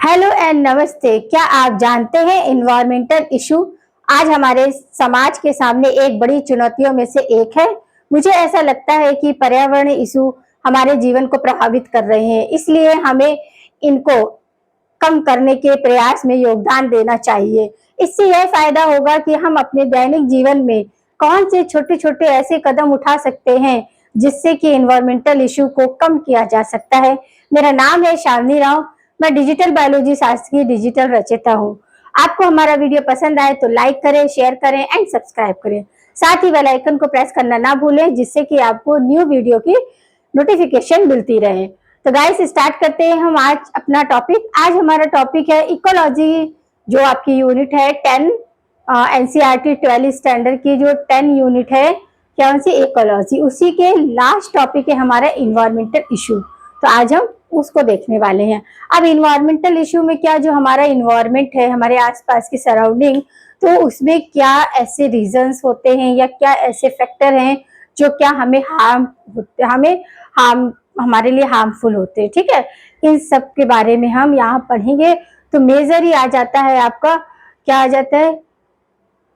Hello and नमस्ते। क्या आप जानते हैं इन्वायरमेंटल इशू आज हमारे समाज के सामने एक बड़ी चुनौतियों में से एक है। मुझे ऐसा लगता है कि पर्यावरण इशू हमारे जीवन को प्रभावित कर रहे हैं, इसलिए हमें इनको कम करने के प्रयास में योगदान देना चाहिए। इससे यह फायदा होगा कि हम अपने दैनिक जीवन में कौन से छोटे छोटे ऐसे कदम उठा सकते हैं जिससे कि इन्वायरमेंटल इशू को कम किया जा सकता है। मेरा नाम है शालिनी राव। मैं डिजिटल बायोलॉजी शास्त्र की डिजिटल रचयिता हूँ। आपको हमारा वीडियो पसंद आए तो लाइक करें, शेयर करें एंड सब्सक्राइब करें। साथ ही बेल आइकन को प्रेस करना ना भूलें, जिससे कि आपको न्यू वीडियो की नोटिफिकेशन मिलती रहे। तो गाइस, स्टार्ट करते हैं हम आज अपना टॉपिक। आज हमारा टॉपिक है इकोलॉजी, जो आपकी यूनिट है 10 एनसीईआरटी 12 स्टैंडर्ड की जो 10 यूनिट है, कौन सी, इकोलॉजी। उसी के लास्ट टॉपिक है हमारा इन्वायरमेंटल इशू। तो आज हम उसको देखने वाले हैं। अब इन्वायरमेंटल इशू में क्या, जो हमारा इन्वायरमेंट है, हमारे आसपास की सराउंडिंग, तो उसमें क्या ऐसे रीजंस होते हैं या क्या ऐसे फैक्टर हैं जो क्या हमें हार्म हमारे लिए हार्मफुल होते हैं। ठीक है, इन सब के बारे में हम यहाँ पढ़ेंगे। तो मेजर ही आ जाता है आपका, क्या आ जाता है,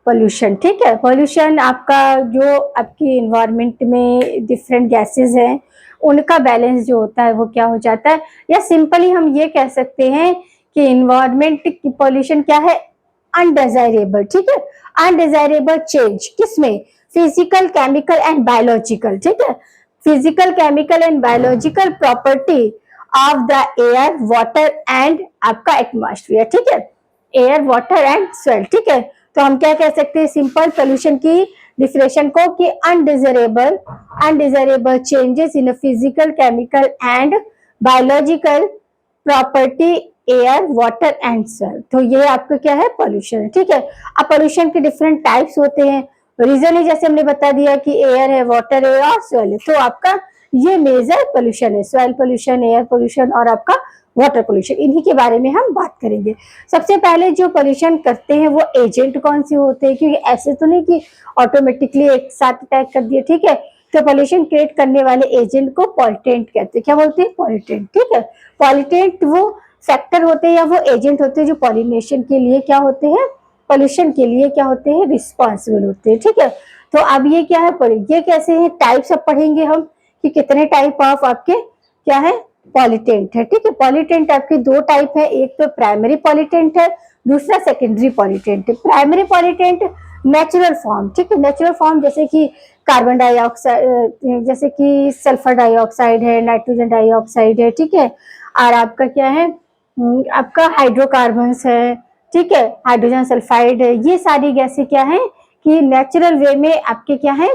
पोल्यूशन। ठीक है, पोल्यूशन आपका जो आपकी इन्वायरमेंट में डिफरेंट गैसेस हैं, उनका बैलेंस जो होता है वो क्या हो जाता है। या सिंपली हम ये कह सकते हैं कि इन्वायरमेंट की पोल्यूशन क्या है, अनडिजायरेबल। ठीक है, अनडिजायरेबल चेंज किसमें, फिजिकल, केमिकल एंड बायोलॉजिकल। ठीक है, physical, chemical and biological property of the air, water and आपका एटमॉस्फेयर। ठीक है, एयर, वाटर एंड सॉइल। ठीक है, तो हम क्या कह सकते हैं सिंपल पोल्यूशन की डिफिनेशन को कि undesirable changes in physical, chemical and biological property air, water and soil. तो ये आपका क्या है, पोल्यूशन। ठीक है, अब पोल्यूशन के डिफरेंट टाइप्स होते हैं। रीजन ही जैसे हमने बता दिया कि एयर है, वाटर है और सॉइल है। तो आपका ये मेजर पोल्यूशन है, सॉइल पोल्यूशन, एयर पोल्यूशन और आपका वाटर पोल्यूशन। इन्हीं के बारे में हम बात करेंगे। सबसे पहले जो पोल्यूशन करते हैं वो एजेंट कौन से होते हैं, क्योंकि ऐसे तो नहीं कि ऑटोमेटिकली एक साथ अटैक कर दिए। ठीक है, तो पोल्यूशन क्रिएट करने वाले एजेंट को पॉल्यूटेंट कहते हैं। क्या बोलते हैं, पॉल्यूटेंट। ठीक है, पॉल्यूटेंट वो फैक्टर होते हैं या वो एजेंट होते हैं जो पॉलिनेशन के लिए क्या होते हैं, पोल्यूशन के लिए क्या होते हैं, रिस्पॉन्सिबल होते हैं। ठीक है, तो अब ये क्या है, ये कैसे हैं, टाइप्स अब पढ़ेंगे हम कि कितने टाइप ऑफ आपके क्या है, पॉल्यूटेंट है। ठीक है, पॉल्यूटेंट आपके दो टाइप है, एक तो प्राइमरी पॉल्यूटेंट है, दूसरा सेकेंडरी पॉल्यूटेंट है। Primary pollutant natural form. ठीक है, नेचुरल फॉर्म जैसे कि कार्बन डाइऑक्साइड, जैसे कि सल्फर डाइऑक्साइड है, नाइट्रोजन डाइऑक्साइड है। ठीक है, और आपका क्या है, आपका हाइड्रोकार्बन्स है। ठीक है, हाइड्रोजन सल्फाइड है। ये सारी गैसें क्या है कि नेचुरल वे में आपके क्या है,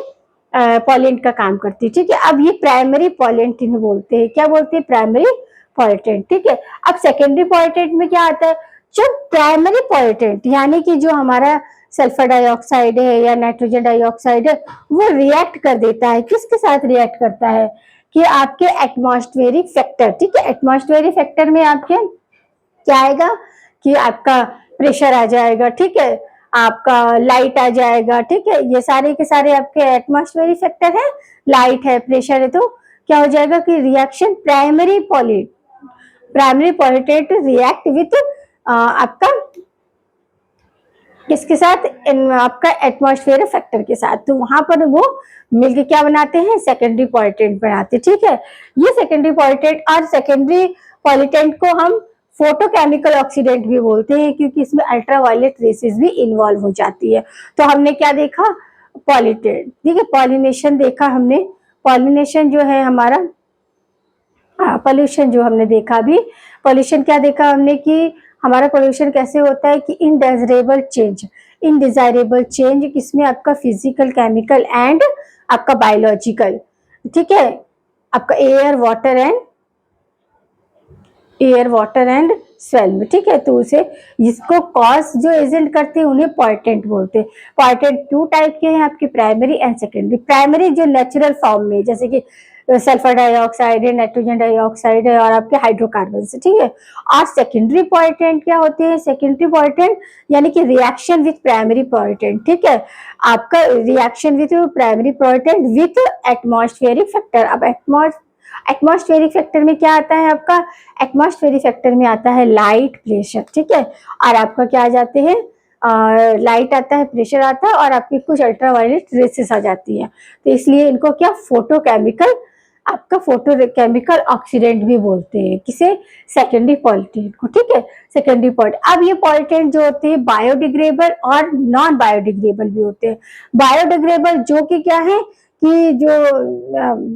पॉल्यूटेंट का काम करती है। ठीक है, अब ये प्राइमरी पॉल्यूटेंट इन्हें बोलते हैं। क्या बोलते हैं, प्राइमरी पॉल्यूटेंट। ठीक है, अब सेकेंडरी पॉल्यूटेंट में क्या आता है, जो प्राइमरी पॉल्यूटेंट यानी कि जो हमारा सल्फर डाइऑक्साइड है या नाइट्रोजन डाइऑक्साइड है, वो रिएक्ट कर देता है। किसके साथ रिएक्ट करता है, कि आपके एटमॉस्फेरिक फैक्टर। ठीक है, एटमॉस्फेरिक फैक्टर में आपके क्या आएगा कि आपका प्रेशर आ जाएगा। ठीक है, आपका लाइट आ जाएगा। ठीक है, ये सारे के सारे आपके एटमॉस्फेरिक फैक्टर है, लाइट है, प्रेशर है। तो क्या हो जाएगा कि reaction primary pollutant react with आपका किसके साथ, आपका एटमॉस्फेयर फैक्टर के साथ। तो वहां पर वो मिलके क्या बनाते हैं, सेकेंडरी पॉल्यूटेंट बनाते हैं। ठीक है, ये सेकेंडरी पॉल्यूटेंट, और सेकेंडरी पॉल्यूटेंट को हम फोटोकेमिकल ऑक्सीडेंट भी बोलते हैं, क्योंकि इसमें अल्ट्रावायलेट रेसेस भी इन्वॉल्व हो जाती है। तो हमने क्या देखा, पॉल्यूटेंट। ठीक है, पॉलिनेशन देखा हमने। पॉलिनेशन जो है हमारा, पोल्यूशन जो हमने देखा अभी, पोल्यूशन क्या देखा हमने कि हमारा पोल्यूशन कैसे होता है कि इनडिजायरेबल चेंज किसमें, आपका फिजिकल, केमिकल एंड आपका बायोलॉजिकल। ठीक है, आपका एयर वाटर एंड स्वेल में। ठीक है, तो उसे इसको कॉज जो एजेंट करते हैं उन्हें पॉल्यूटेंट बोलते हैं। पॉल्यूटेंट टू टाइप के हैं आपके, प्राइमरी एंड सेकेंडरी। प्राइमरी जो नेचुरल फॉर्म में, जैसे कि सल्फर डाइऑक्साइड है, नाइट्रोजन डाइऑक्साइड है और आपके हाइड्रोकार्बन से। ठीक है, और सेकेंडरी पॉल्यूटेंट क्या होते हैं, सेकेंडरी पॉल्यूटेंट यानी कि रिएक्शन विथ प्राइमरी पॉल्यूटेंट। ठीक है, आपका reaction with primary pollutant with atmospheric factor. अब एटमॉस्फेरिक फैक्टर में क्या आता है आपका, एटमॉस्फेरिक फैक्टर में आता है लाइट, प्रेशर, ठीक है, और आपका क्या आ जाते हैं, लाइट आता है, प्रेशर आता है, और आपकी कुछ अल्ट्रावायलेट रेसेस आ जाती है। तो इसलिए इनको क्या फोटोकेमिकल, आपका फोटो केमिकल ऑक्सीडेंट भी बोलते हैं, किसे, सेकेंडरी पॉल्यूटेंट को, ठीक है, सेकेंडरी पॉल्यूट। अब ये पॉल्यूटेंट जो होते हैं बायोडिग्रेडेबल और नॉन बायोडिग्रेडेबल भी होते हैं। बायोडिग्रेडेबल जो कि क्या है कि जो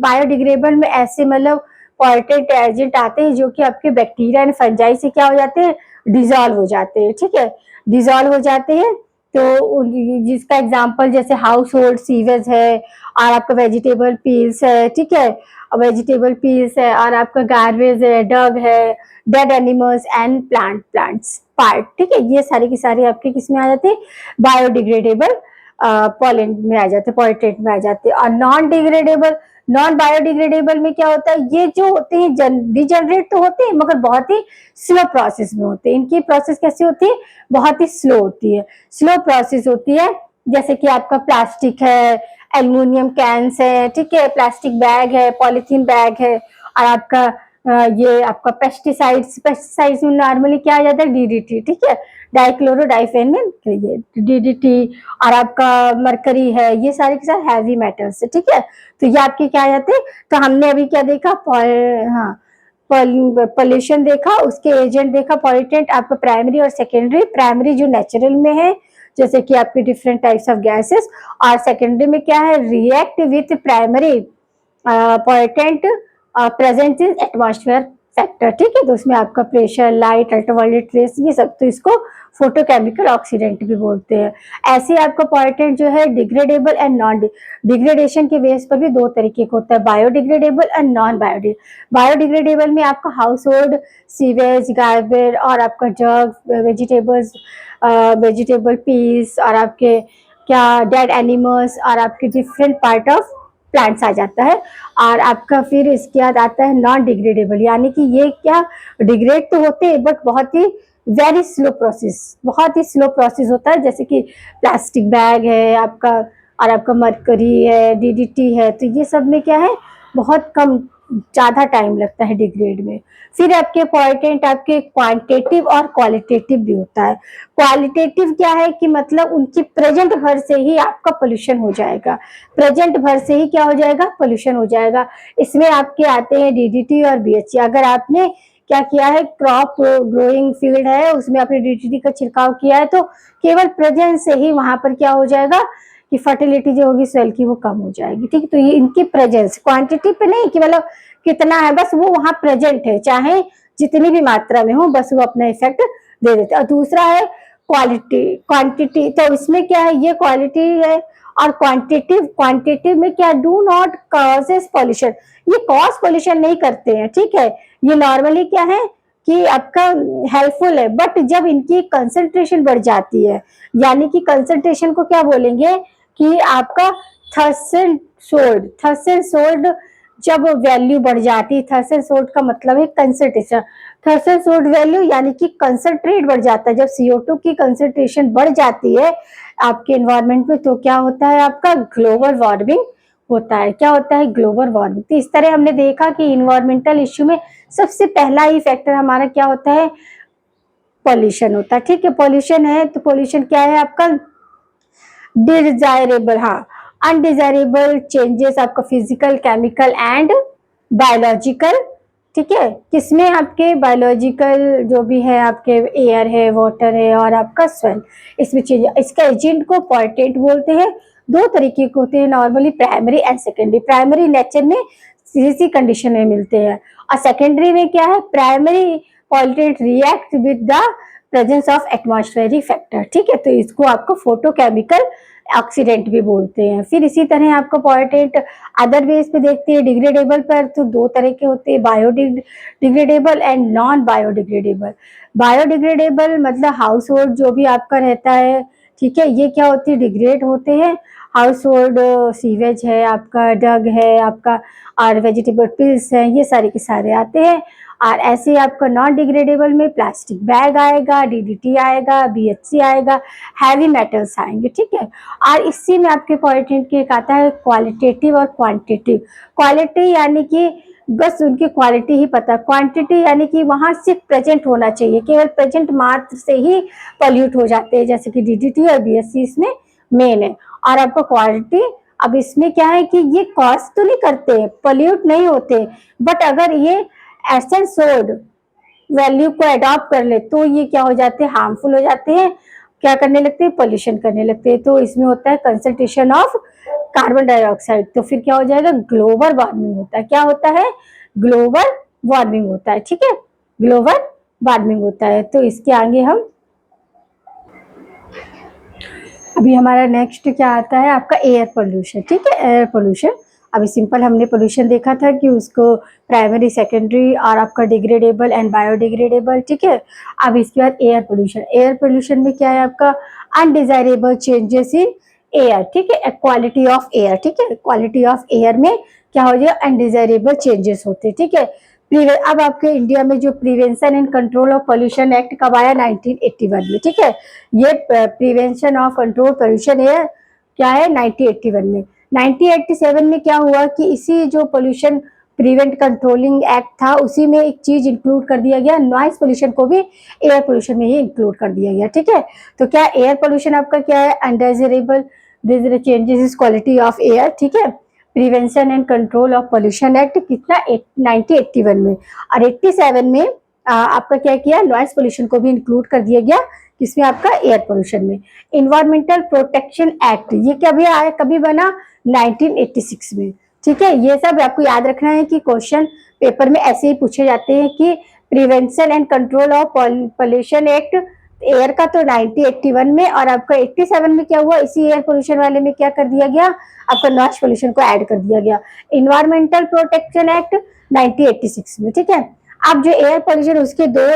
बायोडिग्रेडेबल में ऐसे मतलब पॉल्यूटेंट एजेंट आते हैं जो कि आपके बैक्टीरिया एंड फंजाई से क्या हो जाते हैं, डिजॉल्व हो जाते हैं, ठीक है, डिजॉल्व हो जाते हैं। तो जिसका एग्जांपल जैसे हाउस होल्ड सीवेज है, और आपका वेजिटेबल पील्स है, ठीक है, वेजिटेबल पील्स है, और आपका गार्बेज है, डग है, dead animals and plants part, ठीक है, ये सारे की सारी आपके किस में आ जाते हैं, बायोडिग्रेडेबल पॉलेंट में आ जाते हैं, पॉलिटेंट में आ जाते हैं। और नॉन डिग्रेडेबल, नॉन बायोडिग्रेडेबल में क्या होता है, ये जो होते हैं डिजनरेट तो होते हैं मगर बहुत ही स्लो प्रोसेस में होते हैं। इनकी प्रोसेस कैसी होती है, बहुत ही स्लो होती है, स्लो प्रोसेस होती है। जैसे कि आपका प्लास्टिक है, एल्युमिनियम कैंस है, ठीक है, प्लास्टिक बैग है, पॉलीथीन बैग है, और आपका ये आपका पेस्टिसाइड्स में नॉर्मली क्या आ जाता है, डीडीटी, ठीक है, डाइक्लोरो डाइफेनिल डीडीटी, और आपका मरकरी है, ये सारे के सारे हैवी मेटल्स है, ठीक है। तो ये आपके क्या आ जाते हैं। तो हमने अभी क्या देखा, हाँ, पॉल्यूशन देखा, उसके एजेंट देखा पॉल्यूटेंट, आपका प्राइमरी और सेकेंडरी। प्राइमरी जो नेचुरल में है जैसे कि आपके डिफरेंट टाइप्स ऑफ गैसेस, और सेकेंडरी में क्या है, react with primary pollutant present in atmosphere factor, ठीक है। तो उसमें आपका प्रेशर, लाइट, अल्ट्रावायलेट रेस, ये सब, तो इसको फोटोकेमिकल ऑक्सीडेंट भी बोलते हैं। ऐसे आपका पॉल्यूटेंट जो है डिग्रेडेबल एंड नॉन डिग्रेडेशन के बेस पर भी दो तरीके का होता है, बायोडिग्रेडेबल एंड नॉन बायोडिग्रेडेबल में आपका हाउस होल्ड सीवेज, गार्बेज, और आपका जग, वेजिटेबल पीस, और आपके क्या डेड एनिमल्स, और आपके डिफरेंट पार्ट ऑफ प्लांट्स आ जाता है। और आपका फिर इसके बाद आता है नॉन डिग्रेडेबल, यानी कि ये क्या डिग्रेड तो होते हैं बट बहुत ही वेरी स्लो प्रोसेस, बहुत ही स्लो प्रोसेस होता है। जैसे कि प्लास्टिक बैग है आपका, और आपका मरकरी है, डीडीटी है, तो ये सब में क्या है, बहुत कम, ज्यादा टाइम लगता है डिग्रेड में। फिर आपके पॉल्यूटेंट आपके क्वांटिटेटिव और क्वालिटेटिव भी होता है। क्वालिटेटिव क्या है कि मतलब उनकी प्रेजेंट भर से ही आपका पोल्यूशन हो जाएगा, प्रेजेंट भर से ही क्या हो जाएगा, पोल्यूशन हो जाएगा। इसमें आपके आते हैं डीडीटी और बीएचसी। अगर आपने क्या किया है, क्रॉप ग्रोइंग फील्ड है, उसमें आपने डीडीटी का छिड़काव किया है, तो केवल प्रेजेंट से ही वहां पर क्या हो जाएगा कि फर्टिलिटी जो होगी सॉइल की वो कम हो जाएगी, ठीक है। तो ये इनकी प्रेजेंस, क्वांटिटी पे नहीं कि मतलब कितना है, बस वो वहां प्रेजेंट है, चाहे जितनी भी मात्रा में हो, बस वो अपना इफेक्ट दे देते। और दूसरा है क्वालिटी, क्वांटिटी, तो इसमें क्या है, ये क्वालिटी है। और क्वांटिटिव में क्या, डू नॉट कॉजेस पॉल्यूशन, ये कॉज पॉल्यूशन नहीं करते हैं, ठीक है। ये नॉर्मली क्या है कि आपका हेल्पफुल है, बट जब इनकी कंसंट्रेशन बढ़ जाती है, यानी कि कंसंट्रेशन को क्या बोलेंगे कि आपका थर्सेंसोल्ड जब वैल्यू बढ़ जाती है, थर्सेंसोल्ड का मतलब है कंसंट्रेशन, थर्सेंसोल्ड वैल्यू यानी कि कंसंट्रेट बढ़ जाता है। जब CO2 की कंसंट्रेशन बढ़ जाती है आपके एनवायरनमेंट में, तो क्या होता है, आपका ग्लोबल वार्मिंग होता है। क्या होता है, ग्लोबल वार्मिंग। तो इस तरह हमने देखा कि इन्वायरमेंटल इश्यू में सबसे पहला ही फैक्टर हमारा क्या होता है, पॉल्यूशन होता है, ठीक है। पॉल्यूशन है तो पॉल्यूशन क्या है आपका, डिजायरेबल, हाँ, अनडिजायरेबल चेंजेस आपका फिजिकल, केमिकल एंड बायोलॉजिकल, ठीक है। किसमें, आपके बायोलॉजिकल जो भी है, आपके एयर है, वाटर है, और आपका स्वेल, इसमें चेंज। इसका एजेंट को पॉल्यूटेंट बोलते हैं। दो तरीके के होते हैं normally, primary and secondary. Primary nature में किसी कंडीशन में मिलते हैं, और सेकेंडरी में क्या है, primary pollutant react with the presence of atmospheric factor, ठीक है। तो इसको आपको फोटोकेमिकल ऑक्सीडेंट भी बोलते हैं। फिर इसी तरह आपको पॉल्यूटेंट अदर बेस पे देखते हैं डिग्रेडेबल पर, तो दो तरह के होते हैं, biodegradable and non biodegradable. Biodegradable मतलब हाउस होल्ड जो भी आपका रहता है, ठीक है, ये क्या होती है, डिग्रेड होते हैं। हाउस होल्ड सीवेज है आपका, डग है आपका, और वेजिटेबल पिल्स है, ये सारे के सारे आते हैं। और ऐसे आपका नॉन डिग्रेडेबल में प्लास्टिक बैग आएगा, डीडीटी आएगा, बीएचसी आएगा, हैवी मेटल्स आएंगे, ठीक है। और इसी में आपके पॉल्यूटेंट के एक आता है क्वालिटेटिव और क्वांटिटेटिव। क्वालिटी यानी कि बस उनकी क्वालिटी ही पता, क्वांटिटी यानी कि वहां सिर्फ प्रेजेंट होना चाहिए, केवल प्रेजेंट मात्र से ही पॉल्यूट हो जाते हैं, जैसे कि डीडीटी और बीएससी इसमें मेन है। और आपको क्वालिटी, अब इसमें क्या है कि ये कॉस्ट तो नहीं करते, पॉल्यूट नहीं होते, बट अगर ये एसेंस सोड वैल्यू को अडॉप्ट कर ले तो ये क्या हो जाते हैं, हार्मफुल हो जाते हैं, क्या करने लगते हैं, पोल्यूशन करने लगते हैं। तो इसमें होता है कंसंट्रेशन ऑफ कार्बन डाइऑक्साइड, तो फिर क्या हो जाएगा, ग्लोबल वार्मिंग होता है। क्या होता है, ग्लोबल वार्मिंग होता है, ठीक है, ग्लोबल वार्मिंग होता है। तो इसके आगे हम अभी हमारा नेक्स्ट क्या आता है आपका एयर पोल्यूशन, ठीक है, एयर पोल्यूशन। अभी सिंपल हमने पोल्यूशन देखा था कि उसको प्राइमरी, सेकेंडरी और आपका डिग्रेडेबल एंड बायोडिग्रेडेबल, ठीक है। अब इसके बाद एयर पोल्यूशन, एयर पोल्यूशन में क्या है आपका अनडिजायरेबल चेंजेस इन एयर, ठीक है, क्वालिटी ऑफ एयर, ठीक है, क्वालिटी ऑफ एयर में क्या हो जाए, अनडिजायरेबल चेंजेस होते हैं, ठीक है। अब आपके इंडिया में जो prevention and control of pollution act कब आया, 1981 में, ठीक है। ये prevention of control pollution air क्या है, 1981 में। 1987 में क्या हुआ कि इसी जो पोल्यूशन प्रिवेंट कंट्रोलिंग एक्ट था उसी में एक चीज इंक्लूड कर दिया गया, नॉइस पोल्यूशन को भी एयर पोल्यूशन में ही इंक्लूड कर दिया गया, ठीक है। तो क्या एयर पोल्यूशन आपका क्या है, undesirable changes is quality of air, ठीक है। Prevention and control of pollution act कितना, 1981 में। और 87 में आपका क्या किया, नॉइस पोल्यूशन को भी इंक्लूड कर दिया गया, किसमें आपका एयर पोल्यूशन में। इन्वायरमेंटल प्रोटेक्शन एक्ट ये कभी आया, कभी बना, 1986 में, ठीक है। ये सब आपको याद रखना है कि क्वेश्चन पेपर में ऐसे ही पूछे जाते हैं कि prevention and control of pollution act air का तो 1981 में, और आपका 87 में क्या हुआ, इसी एयर पोल्यूशन वाले में क्या कर दिया गया, आपका नॉइस पोल्यूशन को ऐड कर दिया गया, इन्वायरमेंटल प्रोटेक्शन एक्ट 1986 में, ठीक है। अब जो एयर पोल्यूशन उसके दो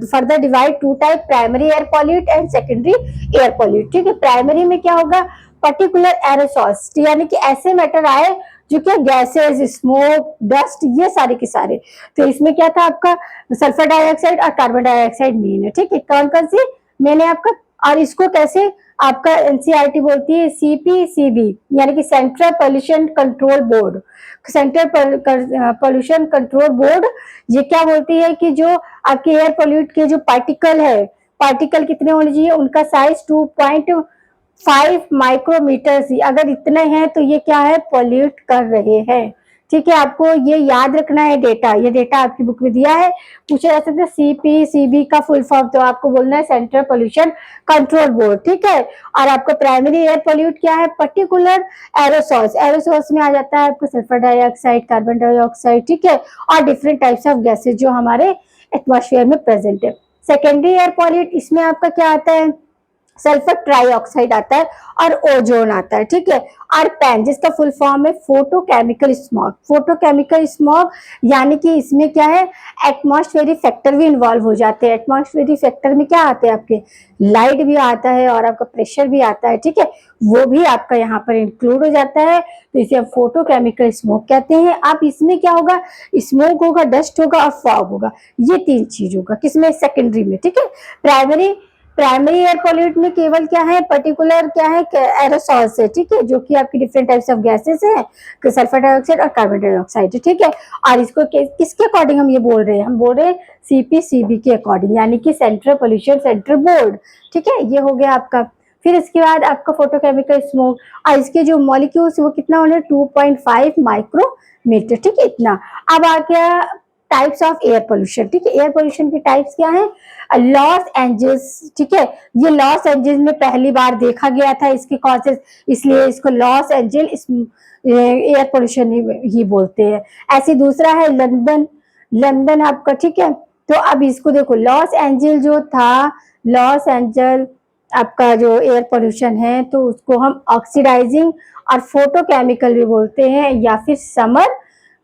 further divide two type, primary air pollute and secondary air pollute, ठीक है। प्राइमरी में क्या होगा, पर्टिकुलर एरोसॉल्स, यानी कि ऐसे मैटर आए जो क्या गैसेस, स्मोक, डस्ट, ये सारे के सारे। तो इसमें क्या था आपका सल्फर डाइऑक्साइड और कार्बन डाइऑक्साइड मेन है, ठीक है। कौन कौन सी मैंने आपका, और इसको कैसे आपका एनसीईआरटी बोलती है, सीपीसीबी यानी कि central pollution control board, central pollution control board ये क्या बोलती है कि जो आपके एयर पोल्यूट के जो पार्टिकल है, पार्टिकल कितने होने चाहिए, उनका साइज 2.5 माइक्रोमीटर, अगर इतने हैं तो ये क्या है, पोल्यूट कर रहे हैं, ठीक है। आपको ये याद रखना है डेटा, ये डेटा आपकी बुक में दिया है, पूछा जा सकता है सीपीसीबी का फुल फॉर्म, तो आपको बोलना है सेंट्रल पोल्यूशन कंट्रोल बोर्ड, ठीक है। और आपका प्राइमरी एयर पोल्यूट क्या है, पर्टिकुलर एरोसॉल्स, एरोसॉल्स में आ जाता है आपको सल्फर डाइऑक्साइड, कार्बन डाइऑक्साइड, ठीक है, और डिफरेंट टाइप्स ऑफ गैसेज जो हमारे एटमॉस्फेयर में प्रेजेंट है। सेकेंडरी एयर पोल्यूट, इसमें आपका क्या आता है, सल्फर ट्राइऑक्साइड आता है और ओजोन आता है, ठीक है। और पैन जिसका फुल फॉर्म है फोटोकेमिकल स्मॉग, फोटोकेमिकल स्मॉग यानी कि इसमें क्या है, एटमॉस्फेरिक फैक्टर भी इन्वॉल्व हो जाते हैं। एटमॉस्फेरिक फैक्टर में क्या आते हैं आपके, लाइट भी आता है और आपका प्रेशर भी आता है, ठीक है, वो भी आपका यहाँ पर इंक्लूड हो जाता है, तो इसे हम फोटोकेमिकल स्मोक कहते हैं। आप इसमें क्या होगा, स्मोक होगा, डस्ट होगा और फॉग होगा, ये तीन चीज होगा, किसमें, सेकेंडरी में, ठीक है। प्राइमरी एयर पॉल्यूट में केवल क्या है, पर्टिकुलर क्या है, एरोसॉल्स है, ठीक है, जो कि आपकी डिफरेंट टाइप्स ऑफ गैसेस है, सल्फर डाइऑक्साइड और कार्बन डाइऑक्साइड, ठीक है। और इसको किसके अकॉर्डिंग हम ये बोल रहे हैं, हम बोल रहे हैं सीपीसीबी के अकॉर्डिंग, यानी कि सेंट्रल पोल्यूशन सेंटर बोर्ड, ठीक है, ये हो गया आपका। फिर इसके बाद आपका फोटोकेमिकल स्मोक, और इसके जो मॉलिक्यूल्स वो कितना होने, 2.5 माइक्रोमीटर, ठीक है, इतना। अब आ गया टाइप्स ऑफ एयर पोल्यूशन, ठीक है। एयर पोल्यूशन के टाइप्स क्या है, लॉस एंजल्स, ठीक है, ये लॉस एंजल्स में पहली बार देखा गया था इसके कॉजेस, इसलिए इसको लॉस एंजल एयर पोल्यूशन ही बोलते हैं। ऐसे दूसरा है लंदन, लंदन आपका, ठीक है। तो अब इसको देखो, लॉस एंजल जो था, लॉस एंजल आपका जो एयर पोल्यूशन है, तो उसको हम ऑक्सीडाइजिंग और फोटोकेमिकल भी बोलते हैं, या फिर समर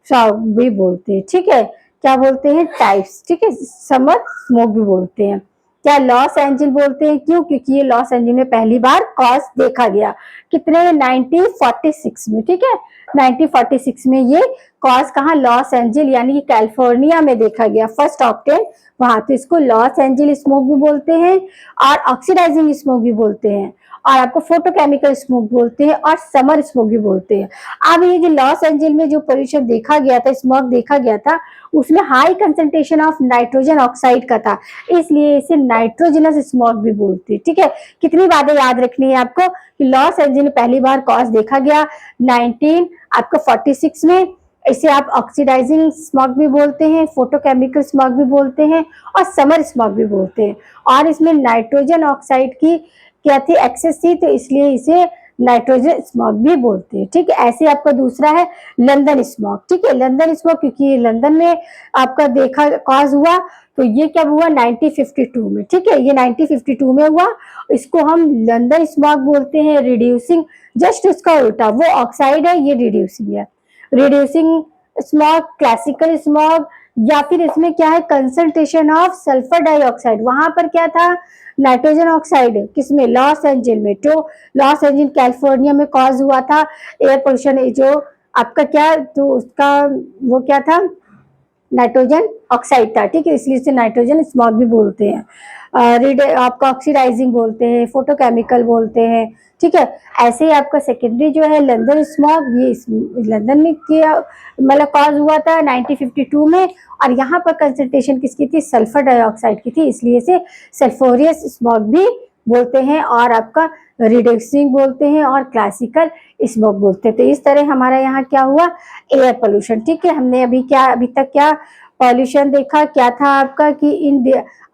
फॉग भी बोलते हैं, ठीक है। क्या बोलते हैं, टाइप्स, ठीक है, समर स्मोक भी बोलते हैं। क्या लॉस एंजल बोलते हैं, क्यों, क्योंकि ये लॉस एंजल में पहली बार कॉज देखा गया, कितने, 1946 में, ठीक है। 1946 में ये कॉज कहाँ, लॉस एंजल यानी कि कैलिफोर्निया में देखा गया, फर्स्ट ऑब्टेन वहां, तो इसको लॉस एंजल स्मोक भी बोलते हैं और ऑक्सीडाइजिंग स्मोक भी बोलते हैं। और आपको फोटोकेमिकल स्मोक बोलते हैं और समर स्मोक भी बोलते हैं। अब ये जो लॉस एंजल में जो पोल्यूशन देखा गया था, स्मोक देखा गया था, उसमें high concentration of nitrogen oxide का था, इसलिए इसे नाइट्रोजनस स्मोक भी बोलते हैं। ठीक है, कितनी बातें याद रखनी है आपको कि लॉस एंजल में पहली बार कॉज देखा गया 1946 में। इसे आप ऑक्सीडाइजिंग स्मॉग भी बोलते हैं, फोटोकेमिकल स्मॉग भी बोलते हैं और समर स्मॉग भी बोलते हैं। और इसमें नाइट्रोजन ऑक्साइड की क्या थी, एक्सेस थी, तो इसलिए इसे नाइट्रोजन स्मॉग भी बोलते हैं। ठीक है, ऐसे आपका दूसरा है लंदन स्मॉग। ठीक है, लंदन स्मॉग क्योंकि लंदन में आपका देखा कॉज हुआ, तो ये कब हुआ 1952 में। ठीक है, ये 1952 में हुआ, इसको हम लंदन स्मॉग बोलते हैं। रिड्यूसिंग, जस्ट उसका उल्टा, वो ऑक्साइड है, ये रिड्यूसिंग है। रिड्यूसिंग स्मॉग, क्लासिकल स्मॉग, या फिर इसमें क्या है कंसंट्रेशन ऑफ सल्फर डाइऑक्साइड। वहां पर क्या था, नाइट्रोजन ऑक्साइड, किसमें, लॉस एंजल में। तो लॉस एंजल कैलिफोर्निया में कॉज हुआ था एयर पोल्यूशन, जो आपका क्या, तो उसका वो क्या था, नाइट्रोजन ऑक्साइड था। ठीक है, इसलिए इसे नाइट्रोजन स्मॉग भी बोलते हैं। आपका ऑक्सीडाइजिंग बोलते हैं, फोटोकेमिकल बोलते हैं। ठीक है, ऐसे ही आपका सेकेंडरी जो है लंदन स्मॉग, ये लंदन में किया, मतलब कॉज हुआ था 1952 में, और यहाँ पर कंसंट्रेशन किसकी थी, सल्फर डाइऑक्साइड की थी, इसलिए इसे सल्फोरियस स्मॉग भी बोलते हैं, और आपका रिड्यूसिंग बोलते हैं, और क्लासिकल स्मॉग बोलते हैं। तो इस तरह हमारा यहाँ क्या हुआ, एयर पोल्यूशन। ठीक है, हमने अभी तक क्या पॉल्यूशन देखा, क्या था आपका कि इन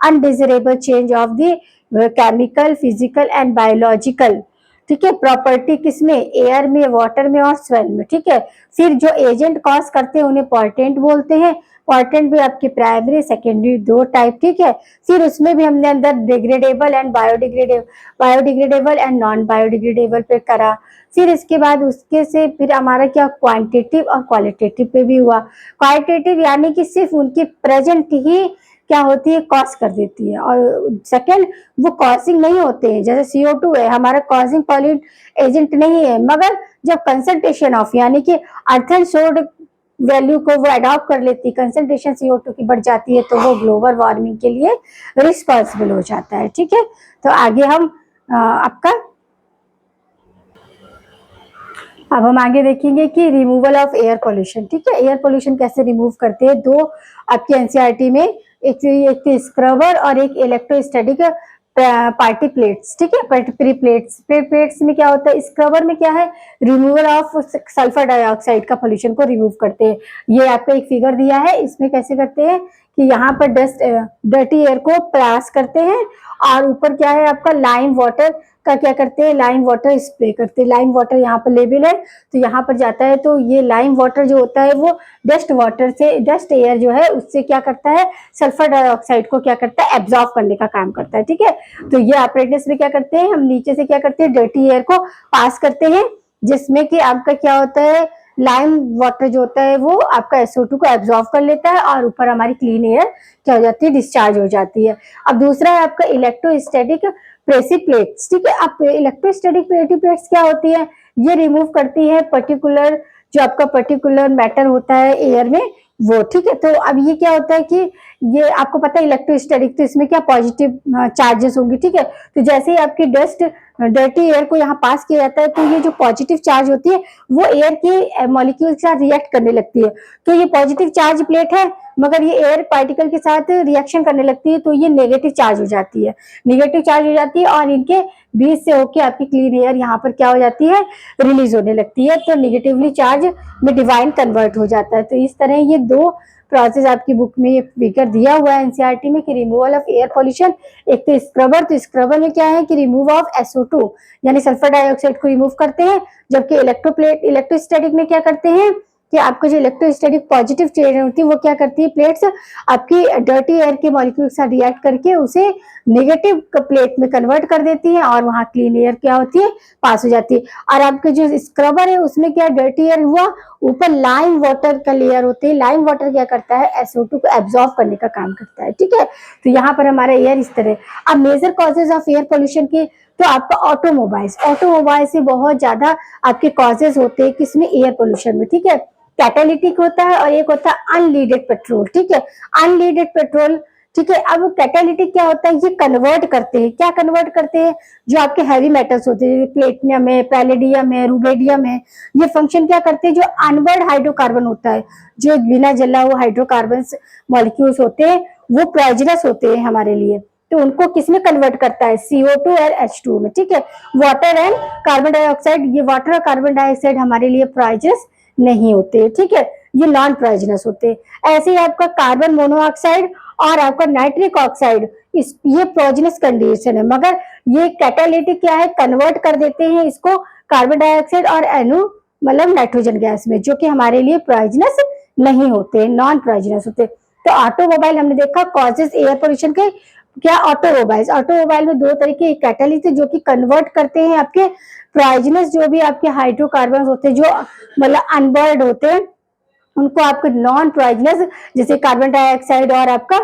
undesirable change of the chemical, physical and biological, ठीक है, प्रॉपर्टी किसमें, एयर में, वाटर में और सॉइल में। ठीक है, फिर जो एजेंट कॉज करते हैं उन्हें पॉल्यूटेंट बोलते हैं। पॉल्यूटेंट भी आपके प्राइमरी सेकेंडरी दो टाइप। ठीक है, फिर उसमें भी हमने अंदर degradable and biodegradable and non biodegradable पे करा। फिर इसके बाद उसके से फिर हमारा क्या क्वांटिटेटिव और क्वालिटेटिव पे भी हुआ। क्वालिटेटिव यानी कि सिर्फ उनकी प्रेजेंट ही क्या होती है, कॉज कर देती है, और सेकंड वो कॉजिंग नहीं होते हैं, जैसे CO2 है हमारा कॉजिंग पॉल्यूट एजेंट नहीं है, मगर जब कंसंट्रेशन ऑफ यानी कि अर्थन सोड वैल्यू को वो अडॉप्ट कर लेती है, कंसंट्रेशन CO2 की बढ़ जाती है, तो वो ग्लोबल वार्मिंग के लिए रिस्पॉन्सिबल हो जाता है। ठीक है, तो आगे हम आपका अब हम आगे देखेंगे कि रिमूवल ऑफ एयर पोल्यूशन। ठीक है, एयर पोल्यूशन कैसे रिमूव करते हैं, दो आपके एनसीईआरटी में, एक स्क्रबर और एक इलेक्ट्रोस्टैटिक पार्टी प्लेट्स। ठीक है, प्लेट्स में क्या होता है, स्क्रबर में क्या है, रिमूवल ऑफ सल्फर डाइऑक्साइड का पोल्यूशन को रिमूव करते हैं। ये आपका एक फिगर दिया है, इसमें कैसे करते हैं कि यहाँ पर डर्टी एयर को पास करते हैं, और ऊपर क्या है आपका लाइम वाटर का क्या करते हैं, लाइम वाटर स्प्रे करते हैं। लाइम वाटर यहाँ पर लेबल है, तो यहाँ पर जाता है, तो ये लाइम वाटर जो होता है वो डस्ट वाटर से, डस्ट एयर जो है उससे क्या करता है, सल्फर डाइऑक्साइड को क्या करता है, एब्जॉर्ब करने का काम करता है। ठीक है, तो ये ऑपरेटर्स में क्या करते हैं, हम नीचे से क्या करते हैं, डर्टी एयर को पास करते हैं, जिसमें कि आपका क्या होता है, लाइम वाटर जो होता है वो आपका SO2 को एब्जॉर्ब कर लेता है, और ऊपर हमारी क्लीन एयर क्या हो जाती है, डिस्चार्ज हो जाती है। अब दूसरा है आपका इलेक्ट्रोस्टैटिक प्रेसिपिटेट्स। ठीक है, अब इलेक्ट्रोस्टैटिक प्रेसिपिटेट्स क्या होती है, ये रिमूव करती है पर्टिकुलर, जो आपका पर्टिकुलर मैटर होता है एयर में वो। ठीक है, तो अब ये क्या होता है कि ये आपको पता है इलेक्ट्रोस्टैटिक, तो इसमें क्या पॉजिटिव चार्जेस होंगे। ठीक है, तो जैसे ही आपकी डर्टी एयर को यहाँ पास किया जाता है, तो ये जो पॉजिटिव चार्ज होती है वो एयर के मॉलिक्यूल के साथ रिएक्ट करने लगती है। तो ये पॉजिटिव चार्ज प्लेट है, मगर ये एयर पार्टिकल के साथ रिएक्शन करने लगती है, तो ये नेगेटिव चार्ज हो जाती है, नेगेटिव चार्ज हो जाती है, और इनके बीच से होके आपकी क्लीन एयर यहाँ पर क्या हो जाती है, रिलीज होने लगती है, तो नेगेटिवली चार्ज में डिवाइन कन्वर्ट हो जाता है। तो इस तरह ये दो प्रोसेस आपकी बुक में ये फिगर दिया हुआ है एनसीईआरटी में कि रिमूवल ऑफ एयर पॉल्यूशन। एक तो स्क्रबर में क्या है कि रिमूव ऑफ SO2 यानी सल्फर डाइऑक्साइड को रिमूव करते हैं, जबकि इलेक्ट्रोस्टैटिक में क्या करते हैं कि आपको जो इलेक्ट्रोस्टैटिक पॉजिटिव चेयर होती है वो क्या करती है, प्लेट्स आपकी डर्टी एयर के मॉलिक्यूल के साथ रिएक्ट करके उसे नेगेटिव प्लेट में कन्वर्ट कर देती है, और वहां क्लीन एयर क्या होती है, पास हो जाती है। और आपके जो स्क्रबर है उसमें क्या डर्टी एयर हुआ, ऊपर लाइम वाटर का लेयर होती है, लाइम वाटर क्या करता है, SO2 को एब्जॉर्ब करने का काम करता है। ठीक है, तो यहाँ पर हमारा एयर इस तरह। अब major causes of air pollution की, तो आपका ऑटोमोबाइल से बहुत ज्यादा आपके कॉजेज होते हैं किसमें, एयर पोल्यूशन में। ठीक है, कैटालिटिक होता है और एक होता है अनलीडेड पेट्रोल। ठीक है, अनलीडेड पेट्रोल ठीक है। अब कैटालिटिक क्या होता है, ये कन्वर्ट करते हैं, क्या कन्वर्ट करते हैं, जो आपके हैवी मेटल्स होते हैं, प्लेटिनम है, पैलेडियम है, रुबेडियम है, ये फंक्शन क्या करते हैं, जो अनबर्ड हाइड्रोकार्बन होता है, जो बिना जला हुआ हाइड्रोकार्बन मॉलिक्यूल्स होते हैं, वो पॉइजनस होते हैं हमारे लिए, तो उनको किसमें कन्वर्ट करता है, CO2 और H2 में, ठीक है। वाटर एंड कार्बन डाइऑक्साइड, ये वाटर और कार्बन डाइऑक्साइड हमारे लिए पॉइजनस नहीं होते, ठीक है, ये नॉन पॉइजनस होते हैं। ऐसे ही आपका कार्बन मोनोऑक्साइड और आपका नाइट्रिक ऑक्साइड, इस ये पॉइजनस कंडीशन है, मगर ये कैटालिटिक क्या है, कन्वर्ट कर देते हैं इसको कार्बन डाइऑक्साइड और अणु मतलब नाइट्रोजन गैस में, जो कि हमारे लिए पॉइजनस नहीं होते, नॉन पॉइजनस होते। तो ऑटोमोबाइल हमने देखा कॉजेज एयर पोल्यूशन के, क्या ऑटोमोबाइल में दो तरह के कैटालिस्ट जो कि कन्वर्ट करते हैं आपके पॉइजनस जो भी आपके हाइड्रोकार्बन होते हैं, जो मतलब अनबर्न्ड होते हैं, उनको आपके नॉन पॉइजनस जैसे कार्बन डाइऑक्साइड और आपका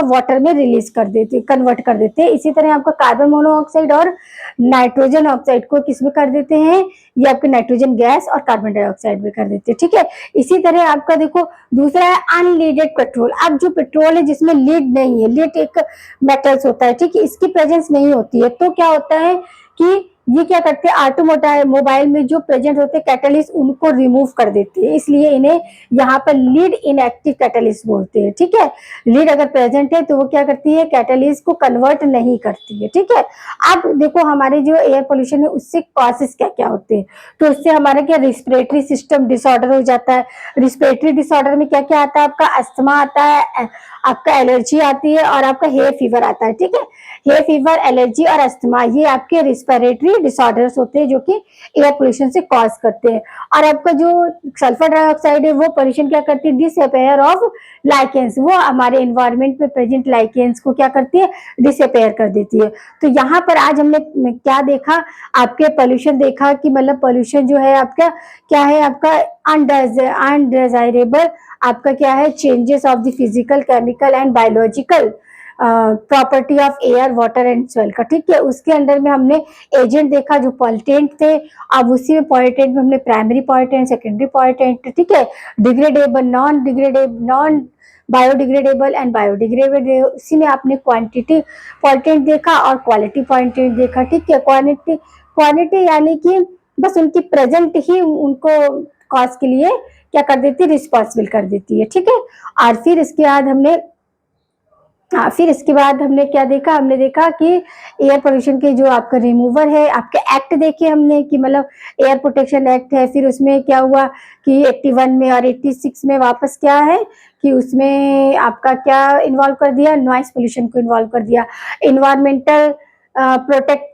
वाटर में रिलीज कर देते, कन्वर्ट कर देते हैं। इसी तरह आपका कार्बन मोनोऑक्साइड और नाइट्रोजन ऑक्साइड को किस में कर देते हैं, ये आपके नाइट्रोजन गैस और कार्बन डाइऑक्साइड में कर देते हैं, ठीक है। इसी तरह आपका देखो दूसरा है अनलीडेड पेट्रोल। अब जो पेट्रोल है जिसमें लीड नहीं है, लीड एक मेटल्स होता है, ठीक है, इसकी प्रेजेंस नहीं होती है, तो क्या होता है कि ये क्या करते हैं, ऑटोमोबाइल में जो प्रेजेंट होते हैं कैटलिस्ट, उनको रिमूव कर देते हैं, इसलिए इन्हें यहाँ पर लीड इनएक्टिव कैटलिस्ट बोलते हैं, ठीक है। लीड अगर प्रेजेंट है तो वो क्या करती है, कैटलिस्ट को कन्वर्ट नहीं करती है, ठीक है। अब देखो हमारे जो एयर पोल्यूशन है उससे कॉजेस क्या क्या होते हैं, तो उससे हमारा क्या रिस्पिरेटरी सिस्टम डिसऑर्डर हो जाता है। रिस्पिरेटरी डिसऑर्डर में क्या क्या आता है, आपका अस्थमा आता है, आपका एलर्जी आती है और आपका हेयर फीवर आता है, ठीक है। हेयर फीवर, एलर्जी और अस्थमा ये आपके रिस्पिरेटरी डिसऑर्डर्स होते हैं जो कि एयर पोल्यूशन से कॉज करते हैं। और आपका जो सल्फर डाइऑक्साइड है वो पोल्यूशन क्या करती है, डिसअपेयर ऑफ लाइकेंस, वो हमारे एनवायरमेंट में प्रेजेंट लाइकेंस को क्या करती है, डिसअपेयर कर देती है। तो यहाँ पर आज हमने क्या देखा, आपके पोल्यूशन देखा कि मतलब पोल्यूशन जो है आपका क्या है, आपका अनडिजायरेबल आपका क्या है, changes of the physical, chemical and biological property of air, water and soil का, ठीक है। उसके अंदर में हमने एजेंट देखा जो पॉल्यूटेंट थे, अब उसी में पॉल्यूटेंट में हमने प्राइमरी पॉल्यूटेंट, सेकेंडरी पॉल्यूटेंट, ठीक है, degradable, non biodegradable and biodegradable, उसी में आपने क्वांटिटी पॉल्यूटेंट देखा और क्वालिटी पॉल्यूटेंट देखा, ठीक है। क्वांटिटी यानी कि बस उनकी प्रेजेंट ही उनको कॉज के लिए क्या कर देती है, रिस्पॉन्सिबल कर देती है, ठीक है। और फिर इसके बाद हमने क्या देखा, हमने देखा कि एयर पोल्यूशन के जो आपका रिमूवर है, आपके एक्ट देखे हमने कि मतलब एयर प्रोटेक्शन एक्ट है, फिर उसमें क्या हुआ कि 81 में और 86 में वापस क्या है कि उसमें आपका क्या इन्वॉल्व कर दिया, नॉइस पोल्यूशन को इन्वॉल्व कर दिया। इन्वायरमेंटल प्रोटेक्ट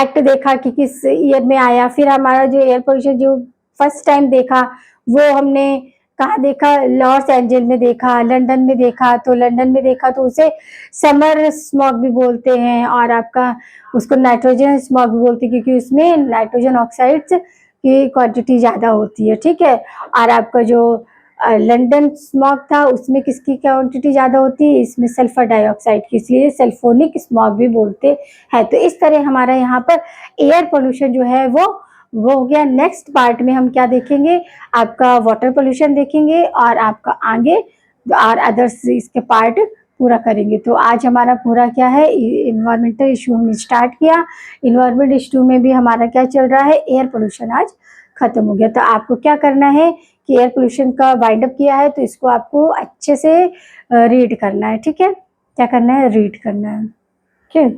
एक्ट देखा कि किस ईयर में आया। फिर हमारा जो एयर पोल्यूशन जो फर्स्ट टाइम देखा वो हमने कहाँ देखा, लॉस एंजल में देखा, लंदन में देखा। तो लंदन में देखा तो उसे समर स्मॉग भी बोलते हैं और आपका उसको नाइट्रोजन स्मॉग भी बोलते हैं क्योंकि उसमें नाइट्रोजन ऑक्साइड्स की क्वांटिटी ज़्यादा होती है, ठीक है। और आपका जो लंदन स्मॉग था उसमें किसकी क्वांटिटी ज़्यादा होती है, इसमें सल्फर डाइऑक्साइड की, इसलिए सल्फोनिक स्मॉग भी बोलते हैं। तो इस तरह हमारा यहाँ पर एयर पोल्यूशन जो है वो हो गया। नेक्स्ट पार्ट में हम क्या देखेंगे, आपका वाटर पोल्यूशन देखेंगे और आपका आगे और अदर्स इसके पार्ट पूरा करेंगे। तो आज हमारा पूरा क्या है, इन्वायरमेंटल इशू हमने स्टार्ट किया। इन्वायरमेंट इशू में भी हमारा क्या चल रहा है, एयर पोल्यूशन आज खत्म हो गया। तो आपको क्या करना है कि एयर पोल्यूशन का वाइंड अप किया है तो इसको आपको अच्छे से रीड करना है, ठीक है। क्या करना है, रीड करना है, ठीक है।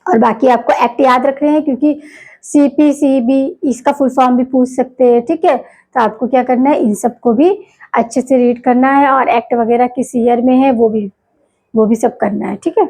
और बाकी आपको एक्ट याद रख रहे हैं क्योंकि CPCB इसका फुल फॉर्म भी पूछ सकते हैं, ठीक है। तो आपको क्या करना है, इन सबको भी अच्छे से रीड करना है और एक्ट वगैरह किस ईयर में है वो भी सब करना है, ठीक है।